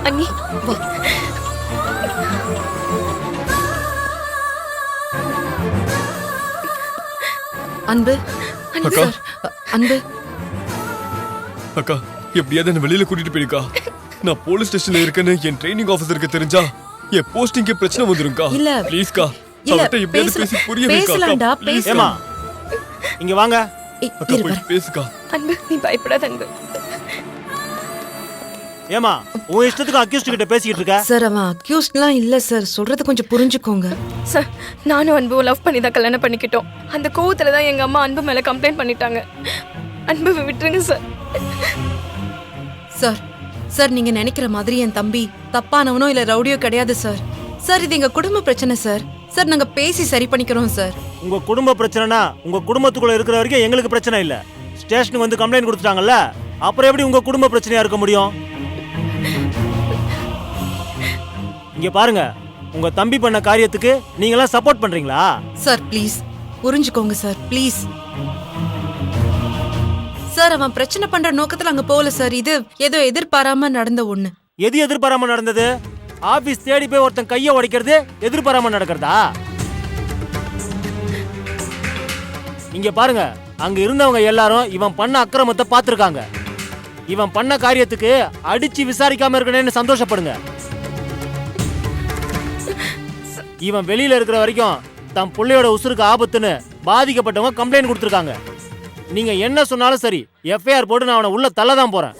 அண்ணி வா. அன்பு அக்கா. அன்பு அக்கா எப்படியாவது என்ன வெளியில கூட்டிட்டு போயிருக்கா. நான் போலீஸ் ஸ்டேஷன்ல இருக்கேன்னு என் ட்ரைனிங் ஆபீசருக்கு தெரிஞ்சா என் போஸ்டிங்க்கு பிரச்சனை வந்துரும்க்கா. இல்ல. ப்ளீஸ்க்கா அவட்ட எப்படியாவது பேசி புரிய பேசலாம்டா, வைக்கா. ப்ளீஸ் ஏமா இங்க வாங்க. அக்கா போய் பேசுக்கா. அன்பு நீ பயப்படாத அன்பு. ஏமா உன் இஷ்டத்துக்கு அக்யூஸ்ட் கிட்ட பேசிக்கிட்டு இருக்க? சார் அவன் அக்யூஸ்ட்லாம் இல்ல சார், சொல்றது கொஞ்சம் புரிஞ்சுக்கோங்க. சார் நானும் அன்பு லவ் பண்ணி தான் கல்யாணம் பண்ணிக்கிட்டோம். அந்த கோவத்துல தான் எங்க அம்மா அன்பு மேல கம்ப்ளைண்ட் பண்ணிட்டாங்க. அன்பு விட்டுருங்க சார். சார் சார் நீங்க நினைக்கிற மாதிரி என் தம்பி தப்பானவனோ இல்ல ரவுடியோ கிடையாது சார். சார் இது எங்க குடும்ப பிரச்சனை சார். சார் நாங்க பேசி சரி பண்ணிக்கிறோம் சார். உங்க குடும்ப பிரச்சனைனா உங்க குடும்பத்துக்குள்ள இருக்கிற வரைக்கும் எங்களுக்கு பிரச்சனை இல்ல. ஸ்டேஷனுக்கு வந்து கம்ப்ளைண்ட் கொடுத்துட்டாங்கல்ல, அப்புறம் எப்படி உங்க குடும்ப பிரச்சனையா இருக்க முடியும்? இங்க பாருங்க, உங்க தம்பி பண்ண காரியத்துக்கு நீங்க எல்லாம் சப்போர்ட் பண்றீங்களா? சார் ப்ளீஸ் புரிஞ்சுக்கோங்க சார் ப்ளீஸ். சார் அவன் பிரச்சனை பண்ற நோக்கத்துல அங்க போகல சார். இது ஏதோ எதிர்பாராம நடந்த ஒண்ணு. எது எதிர்பாராம நடந்தது? ஆபீஸ் தேடி போய் ஒருத்தன் கைய உடைக்கிறது எதிர்பாராம நடக்கிறதா? இங்க பாருங்க, அங்க இருந்தவங்க எல்லாரும் இவன் பண்ண அக்கிரமத்தை பார்த்திருக்காங்க. இவன் பண்ண காரியத்துக்கு அடிச்சு விசாரிக்காம இருக்கணும்னு சந்தோஷப்படுங்க. இவன் வெளியில இருக்கிற வரைக்கும் தன் பிள்ளையோட உசுருக்கு ஆபத்துன்னு பாதிக்கப்பட்டவங்க கம்ப்ளைண்ட் கொடுத்திருக்காங்க. நீங்க என்ன சொன்னாலும் சரி, எஃப்ஐஆர் போட்டு நான் அவனை உள்ள தள்ளதான் போறேன்.